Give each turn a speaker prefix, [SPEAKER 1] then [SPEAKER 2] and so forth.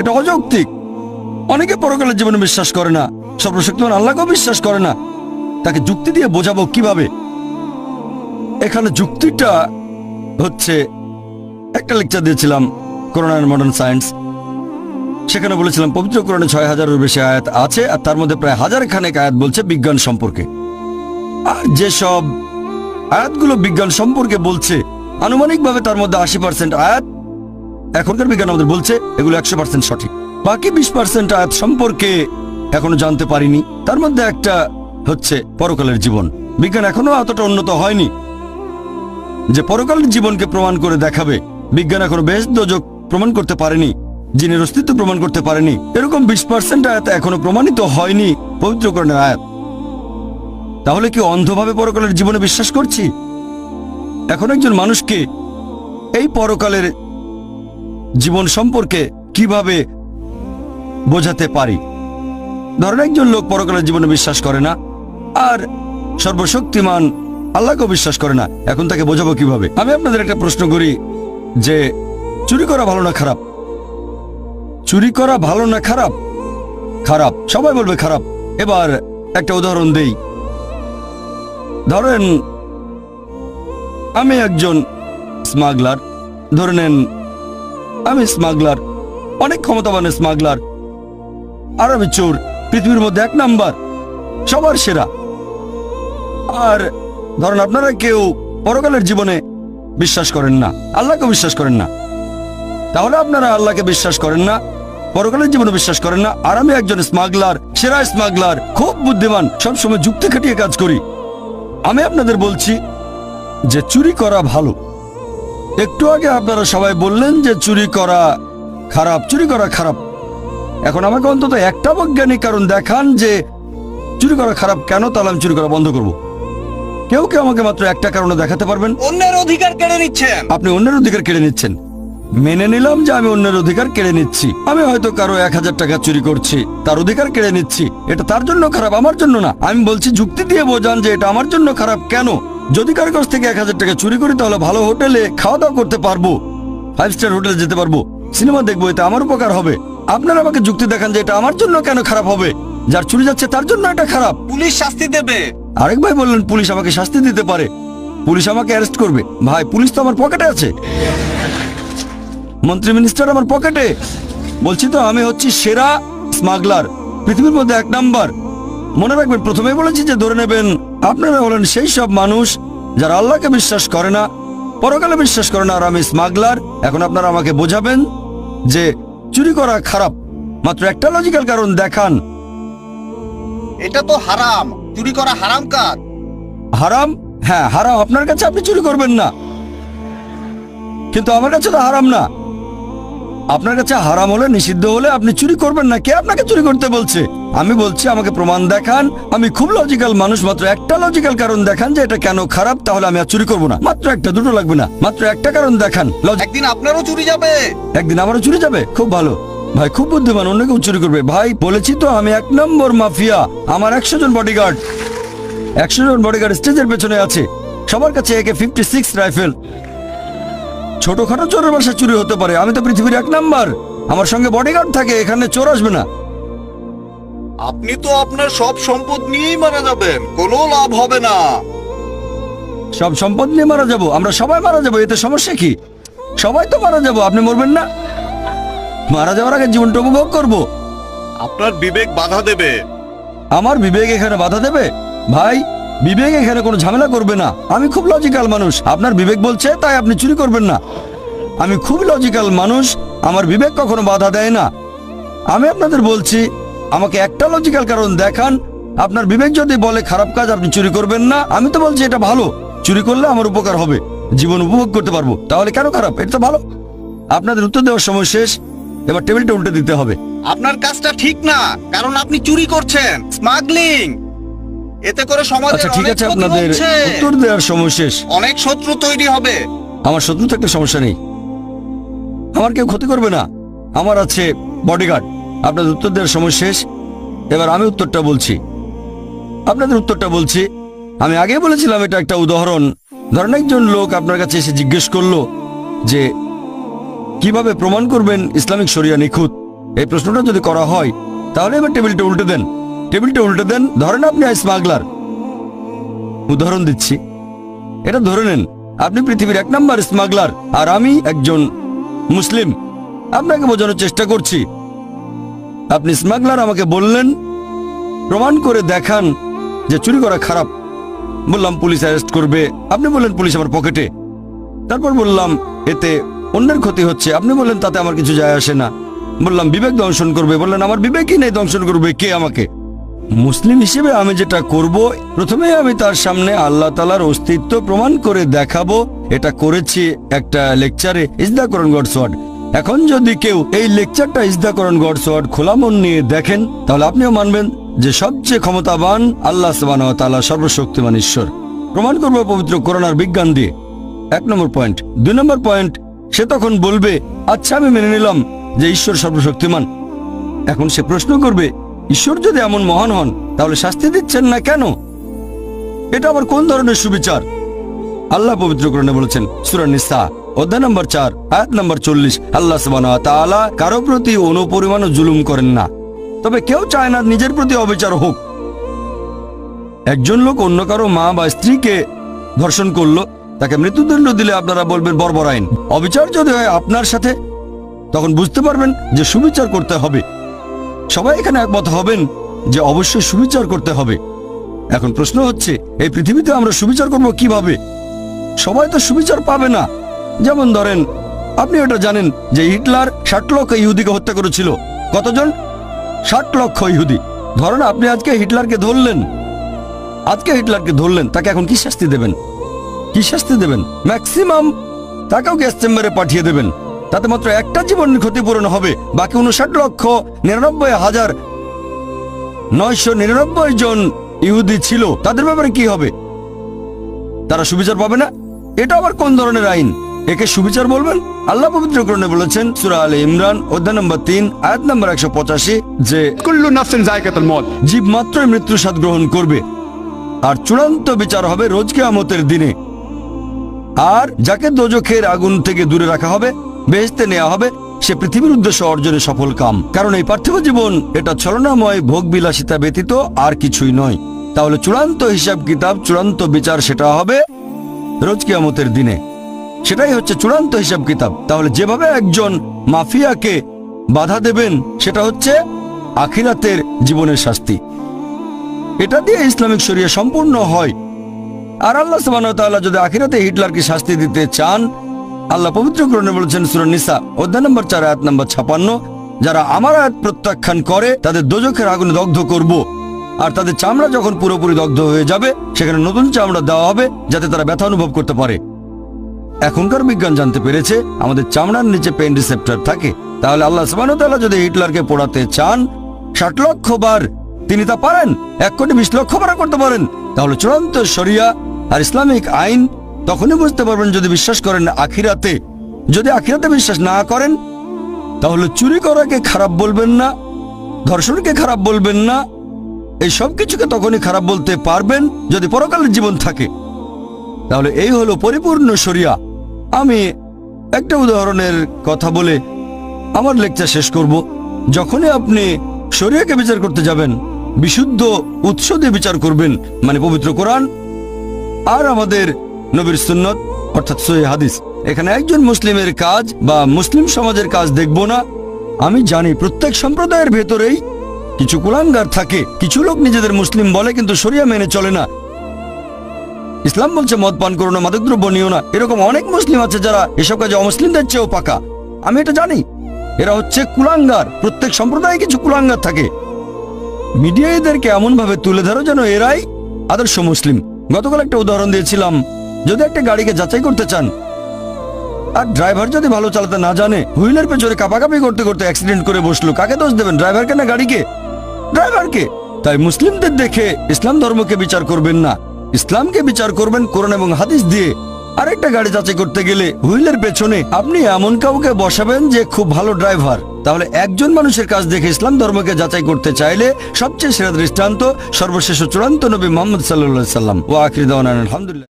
[SPEAKER 1] এটা অযৌক্তিক। অনেকে পরকালের জীবনে বিশ্বাস করে না, সর্বশক্তিমান আল্লাহকেও বিশ্বাস করে না। তাকে যুক্তি দিয়ে বোঝাবো কিভাবে? এখানে যুক্তিটা হচ্ছে, একটা লেকচার দিয়েছিলাম কোরআন এন্ড মডার্ন সায়েন্স। সেখানে বলেছিলাম পবিত্র কোরআনে ৬,০০০-এর বেশি আয়াত আছে, আর তার মধ্যে প্রায় ১,০০০ খানেক আয়াত বলছে বিজ্ঞান সম্পর্কে। আর যেসব আয়াতগুলো বিজ্ঞান সম্পর্কে বলছে, আনুমানিকভাবে তার মধ্যে ৮০% আয়াত এখনকার বিজ্ঞান আমাদের বলছে এগুলো ১০০% সঠিক। বাকি ২০% আয়াত সম্পর্কে এখনো জানতে পারিনি। তার মধ্যে একটা হচ্ছে পরকালের জীবন। বিজ্ঞান এখনো এতটা উন্নত হয়নি যে পরকালের জীবনকে প্রমাণ করে দেখাবে। বিজ্ঞান এখনো বেশ দোজক প্রমাণ করতে পারেনি, জিনের অস্তিত্ব প্রমাণ করতে পারেনি। এরকম ২০% আয়াত এখনো প্রমাণিত হয়নি পবিত্র কোরআনের আয়াত। তাহলে কি অন্ধভাবে পরকালের জীবনে বিশ্বাস করছি? এখন একজন মানুষকে এই পরকালের জীবন সম্পর্কে কিভাবে বোঝাতে পারি? ধরেন একজন লোক পরকালের জীবনে বিশ্বাস করে না, আর সর্বশক্তিমান আল্লাহকেও বিশ্বাস করে না। এখন তাকে বোঝাবো কিভাবে? আমি আপনাদের একটা প্রশ্ন করি যে চুরি করা ভালো না খারাপ? চুরি করা ভালো না খারাপ? খারাপ, সবাই বলবে খারাপ। এবার একটা উদাহরণ দেই। ধরেন আমি একজন স্মাগলার, ধরে নেন আমি স্মাগলার, অনেক ক্ষমতাবান স্মাগলার, আর আমি চোর, পৃথিবীর মধ্যে ১ নাম্বার, সবার সেরা। আর ধরেন আপনারা কেউ পরকালের জীবনে বিশ্বাস করেন না, আল্লাহকে বিশ্বাস করেন না। তাহলে আপনারা আল্লাহকে বিশ্বাস করেন না, পরকালের জীবনে বিশ্বাস করেন না, আর আমি একজন স্মাগলার, সেরা স্মাগলার, খুব বুদ্ধিমান, সবসময় যুক্তি খাটিয়ে কাজ করি। আমি আপনাদের বলছি যে চুরি করা ভালো। একটু আগে আপনারা সবাই বললেন যে চুরি করা খারাপ, চুরি করা খারাপ। এখন আমাকে অন্তত একটা বৈজ্ঞানিক কারণ দেখান যে চুরি করা খারাপ কেন, তাহলে আমি চুরি করা বন্ধ করব। কেউ কেউ আমাকে মাত্র একটা কারণে দেখাতে পারবেন?
[SPEAKER 2] অন্যের অধিকার কেড়ে নিচ্ছেন।
[SPEAKER 1] আপনি অন্যের অধিকার কেড়ে নিচ্ছেন। মেনে নিলাম যে আমি অন্যের অধিকার কেড়ে নিচ্ছি। আমি হয়তো কারো ১,০০০ টাকা চুরি করছি, তার অধিকার কেড়ে নিচ্ছি। এটা তার জন্য খারাপ, আমার জন্য না। আমি বলছি যুক্তি দিয়ে বোঝান যে এটা আমার জন্য খারাপ কেন। যদি কারো কাছ থেকে ১,০০০ টাকা চুরি করি তাহলে ভালো হোটেলে খাওয়া দাওয়া করতে পারবো, 5 স্টার হোটেলে যেতে পারবো, সিনেমা দেখবো, এতে আমার উপকার হবে। আপনারা আমাকে যুক্তি দেখান যে এটা আমার জন্য কেন খারাপ হবে। যার চুরি যাচ্ছে তার জন্য এটা খারাপ।
[SPEAKER 2] পুলিশ শাস্তি দেবে।
[SPEAKER 1] আরেক ভাই বললেন পুলিশ আমাকে শাস্তি দিতে পারে, পুলিশ আমাকে অ্যারেস্ট করবে। ভাই পুলিশ তো আমার পকেটে আছে, মন্ত্রী মিনিস্টার আমার পকেটে। বলছি তো আমি হচ্ছি সেরা স্মাগলার, পৃথিবীর মধ্যে ১ নাম্বার। মনে রাখবেন প্রথমেই বলেছি যে ধরে নেবেন আপনারা হলেন সেই সব মানুষ যারা আল্লাহকে বিশ্বাস করে না, পরকালে বিশ্বাস করে না, আর আমি স্মাগলার। এখন আপনারা আমাকে বোঝাবেন যে চুরি করা খারাপ। মাত্র একটা লজিক্যাল কারণ দেখান।
[SPEAKER 2] এটা তো হারাম, চুরি করা হারাম কাজ।
[SPEAKER 1] হারাম? হ্যাঁ হারাম আপনার কাছে, আপনি চুরি করবেন না, কিন্তু আমার কাছে তো হারাম না। আপনার কাছে হারাম হলে, নিষিদ্ধ হলে আপনি চুরি করবেন না। কে আপনাকে চুরি করতে বলছে? আমি বলছি আমাকে প্রমাণ দেখান। আমি খুব লজিক্যাল মানুষ, মাত্র একটা লজিক্যাল কারণ দেখান যে এটা কেন খারাপ, তাহলে আমি আর চুরি করবো না। মাত্র একটা, দুটো লাগবে না, মাত্র একটা কারণ দেখান।
[SPEAKER 2] একদিন আপনারও চুরি যাবে।
[SPEAKER 1] একদিন আমারও চুরি যাবে? খুব ভালো ভাই, খুব বুদ্ধিমান, অন্য কেউ চুরি করবে। ভাই বলেছি তো আমি ১ নম্বর মাফিয়া। আমার ১০০ জন বডিগার্ড, ১০০ জন বডিগার্ড স্টেজের পেছনে আছে, সবার কাছে AK-56 রাইফেল। ছোটখাটো চোরের বাসা চুরি হতে পারে, আমি তো পৃথিবীর ১ নাম্বার, আমার সঙ্গে বডিগার্ড থাকে, এখানে চোর আসবে না।
[SPEAKER 2] আপনি তো আপনার সব সম্পদ নিয়েই মারা যাবেন, কোনো লাভ হবে না।
[SPEAKER 1] সব সম্পদ নিয়ে মারা যাব? আমরা সবাই মারা যাব, এতে সমস্যা কি? সবাই তো মারা যাব, আপনি মরবেন না? মারা যাওয়ার আগে জীবনটা উপভোগ করব।
[SPEAKER 2] আপনার বিবেক বাধা দেবে।
[SPEAKER 1] আমার বিবেক এখানে বাধা দেবে? ভাই বিবেক এখানে কোনো ঝামেলা করবে না। আমি খুব লজিক্যাল মানুষ, আপনার বিবেক বলছে তাই আপনি চুরি করবেন না। আমি খুব লজিক্যাল মানুষ, আমার বিবেক কখনো বাধা দেয় না। আমি আপনাদের বলছি আমাকে একটা লজিক্যাল কারণ দেখান। আপনার বিবেক যদি বলে খারাপ কাজ, আপনি চুরি করবেন না। আমি তো বলছি এটা ভালো, চুরি করলে আমার উপকার হবে, জীবন উপভোগ করতে পারবো, তাহলে কেন খারাপ? এটা তো ভালো। আপনাদের উত্তর দেওয়ার সময় শেষ, এবার টেবিলটা উল্টে দিতে হবে।
[SPEAKER 2] আপনার কাজটা ঠিক না, কারণ আপনি চুরি করছেন, স্মাগলিং। এতে করে সমাজের
[SPEAKER 1] আচ্ছা ঠিক
[SPEAKER 2] অনেক
[SPEAKER 1] আছে,
[SPEAKER 2] ক্ষতি
[SPEAKER 1] আপনাদের
[SPEAKER 2] হচ্ছে।
[SPEAKER 1] উত্তর দেওয়ার সময় শেষ।
[SPEAKER 2] অনেক শত্রু তৈরি হবে।
[SPEAKER 1] আমার শত্রু থাকলে সমস্যা নেই, আমার কেউ ক্ষতি করবে না, আমার আছে বডিগার্ড। আপনাদের উত্তর দেওয়ার সময় শেষ, এবার আমি উত্তরটা বলছি, আপনাদের উত্তরটা বলছি। আমি আগে বলেছিলাম এটা একটা উদাহরণ। ধরেন একজন লোক আপনার কাছে এসে জিজ্ঞেস করলো যে কিভাবে প্রমাণ করবেন ইসলামিক শরিয়া নিখুঁত। এই প্রশ্নটা যদি করা হয় তাহলে এবার টেবিলটা উল্টে দেন। টেবিলটা উল্টে দেন। ধরেন আপনি স্মাগলার, উদাহরণ দিচ্ছি, এটা ধরে নেন আপনি পৃথিবীর 1 নম্বর স্মাগলার আর আমি একজন মুসলিম। আপনাকে বোঝানোর চেষ্টা করছি। আপনি স্মাগলার, আমাকে বললেন প্রমাণ করে দেখান যে চুরি করা খারাপ। বললাম পুলিশ অ্যারেস্ট করবে। আপনি বললেন পুলিশ আমার পকেটে। তারপর বললাম এতে অন্যের ক্ষতি হচ্ছে। আপনি বললেন তাতে আমার কিছু যায় আসে না। বললাম বিবেক দংশন করবে। বললেন আমার বিবেকই নেই, দংশন করবে কে আমাকে? মুসলিম হিসেবে আমি যেটা করব, প্রথমে আমি তার সামনে আল্লাহ তাআলার অস্তিত্ব প্রমাণ করে দেখাবো। এটা করেছি একটা লেকচারে, is the Quran God's word. এখন যদি কেউ এই লেকচারটা is the Quran God's word খোলা মন নিয়ে দেখেন, তাহলে আপনিও মানবেন যে সবচেয়ে ক্ষমতাবান আল্লাহ সুবহানাহু ওয়া তাআলা, সর্বশক্তিমান ঈশ্বর। প্রমাণ করবো পবিত্র কোরআন আর বিজ্ঞান দিয়ে। 1 নম্বর পয়েন্ট। 2 নম্বর পয়েন্ট, সে তখন বলবে আচ্ছা আমি মেনে নিলাম যে ঈশ্বর সর্বশক্তিমান। এখন সে প্রশ্ন করবে ঈশ্বর যদি এমন মহান হন তাহলে শাস্তি দিচ্ছেন না কেন? এটা আবার কোন ধরনের সুবিচার? আল্লাহ পবিত্র কোরআনে বলেছেন সূরা নিসা অধ্যায় নম্বর 4 আয়াত নম্বর 40, আল্লাহ সুবহানাহু ওয়া তাআলা কারো প্রতি অনুপরিমাণ জুলুম করেন না, তবে কেউ চায় না নিজের প্রতি অবিচার হোক। একজন লোক অন্য কারো মা বা স্ত্রীকে ধর্ষণ করলো, তাকে মৃত্যুদণ্ড দিলে আপনারা বলবেন বর্বর আইন। অবিচার যদি হয় আপনার সাথে, তখন বুঝতে পারবেন যে সুবিচার করতে হবে। সবাই এখানে একমত হবেন যে অবশ্যই সুবিচার করতে হবে। এখন প্রশ্ন হচ্ছে এই পৃথিবীতে আমরা সুবিচার করব কিভাবে? সবাই তো সুবিচার পাবে না। যেমন ধরেন আপনি এটা জানেন যে হিটলার 60 লক্ষ ইহুদিকে হত্যা করেছিল। কতজন? 60 লক্ষ ইহুদি। ধরেন আপনি আজকে হিটলারকে ধরলেন, তাকে এখন কি শাস্তি দেবেন? কি শাস্তি দেবেন? ম্যাক্সিমাম তাকেও গ্যাস চেম্বারে পাঠিয়ে দেবেন। তাতে মাত্র একটা জীবনের ক্ষতিপূরণ হবে। বাকি 59,99,999 জন ইহুদি ছিল, তাদের ব্যাপারে কি হবে? তারা সুবিচার পাবে না? এটা আবার কোন ধরনের আইন? একে সুবিচার বলবেন? আল্লাহ পবিত্র কোরআনে বলেছেন সূরা আলে ইমরান অধ্যায় নম্বর 3 আয়াত নম্বর 185 যে
[SPEAKER 3] কুল্লু নাফসিন যায়কাতুল মউত,
[SPEAKER 1] জীব মাত্রই মৃত্যুর স্বাদ গ্রহণ করবে, আর চূড়ান্ত বিচার হবে রোজ কিয়ামতের দিনে। আর যাকে দোজখের আগুন থেকে দূরে রাখা হবে, বেহেশতে নেওয়া হবে, সে পৃথিবীর উদ্দেশ্য অর্জনে সফল কাম। কারণ এই পার্থিব জীবন এটা ছলনাময় ভোগ বিলাসিতা ব্যতীত আর কিছুই নয়। তাহলে চূড়ান্ত হিসাব কিতাব, চূড়ান্ত বিচার সেটা হবে রোজ কিয়ামতের দিনে। সেটাই হচ্ছে চূড়ান্ত হিসাব কিতাব। তাহলে যেভাবে একজন মাফিয়াকে বাধা দেবেন, সেটা হচ্ছে আখিরাতের জীবনের শাস্তি। এটা দিয়ে ইসলামিক শরিয়া সম্পূর্ণ হয়। আর আল্লাহ সুবহানাহু ওয়া তাআলা যদি আখিরাতে হিটলারকে শাস্তি দিতে চান, আল্লাহ পবিত্র কোরআনে বলেছেন সূরা নিসা অধ্যায় নম্বর 4 আয়াত নম্বর 56, যারা আমার আয়াত প্রত্যাখ্যান করে তাদের দোজখের আগুনে দগ্ধ করব। আর তাদের চামড়া যখন পুরোপুরি দগ্ধ হয়ে যাবে, সেখানে নতুন চামড়া দেওয়া হবে যাতে তারা ব্যথা অনুভব করতে পারে। এখনকার বিজ্ঞান জানতে পেরেছে আমাদের চামড়ার নিচে পেইন রিসেপ্টর থাকে। তাহলে আল্লাহ সুবহানাহু ওয়া তাআলা যদি হিটলারকে পোড়াতে চান 60 লক্ষ বার, তিনি তা পারেন। 1,20,00,000 বার করতে পারেন। তাহলে চূড়ান্ত শরিয়া আর ইসলামিক আইন তখনই বুঝতে পারবেন যদি বিশ্বাস করেন আখিরাতে। যদি আখিরাতে বিশ্বাস না করেন, তাহলে চুরি করাকে খারাপ বলবেন না, ধর্ষণকে খারাপ বলবেন না, এই সব কিছুকে তখনই খারাপ বলতে পারবেন যদি পরকালের জীবন থাকে। তাহলে এই হলো পরিপূর্ণ শরিয়া। আমি একটা উদাহরণের কথা বলে আমার লেকচার শেষ করব। যখনই আপনি শরিয়াকে বিচার করতে যাবেন, বিশুদ্ধ উৎস দিয়ে বিচার করবেন, মানে পবিত্র কোরআন আর আমাদের নবীর সুন্নত অর্থাৎ সহিহ হাদিস। এখানে একজন মুসলিমের কাজ বা মুসলিম সমাজের কাজ দেখব না। আমি জানি প্রত্যেক সম্প্রদায়ের ভেতরেই কিছু কুলাঙ্গার থাকে। কিছু লোক নিজেদের মুসলিম বলে কিন্তু শরিয়া মেনে চলে না। ইসলাম বলছে মদ পান করো না, মাদকদ্রব্য নিও না। এরকম অনেক মুসলিম আছে যারা এসব কাজে অমুসলিমদের চেয়েও পাকা। আমি এটা জানি। এরা হচ্ছে কুলাঙ্গার। প্রত্যেক সম্প্রদায়ে কিছু কুলাঙ্গার থাকে। মিডিয়া এদেরকে এমন ভাবে তুলে ধরো যেন এরাই আদর্শ মুসলিম। গতকাল একটা উদাহরণ দিয়েছিলাম, যদি একটা গাড়িকে যাচাই করতে চান আর ড্রাইভার যদি ভালো চালাতে না জানে, হুইলের পেছনে কাঁপাকাঁপি করতে করতে অ্যাক্সিডেন্ট করে বসলো, কাকে দোষ দেবেন? ড্রাইভারকে না গাড়িকে? ড্রাইভারকে। তাই মুসলিমদের দেখে ইসলাম ধর্মকে বিচার করবেন না, ইসলামকে বিচার করবেন কোরআন এবং হাদিস দিয়ে। আরেকটা গাড়ি যাচাই করতে গেলে হুইলের পেছনে আপনি এমন কাউকে বসাবেন যে খুব ভালো ড্রাইভার। তাহলে একজন মানুষের কাজ দেখে ইসলাম ধর্মকে যাচাই করতে চাইলে সবচেয়ে সেরা দৃষ্টান্ত সর্বশেষ চূড়ান্ত নবী মুহাম্মদ সাল্লাল্লাহু আলাইহি ওয়াসাল্লাম। ওয়া আখিরু দাওয়ানা আলহামদুলিল্লাহ।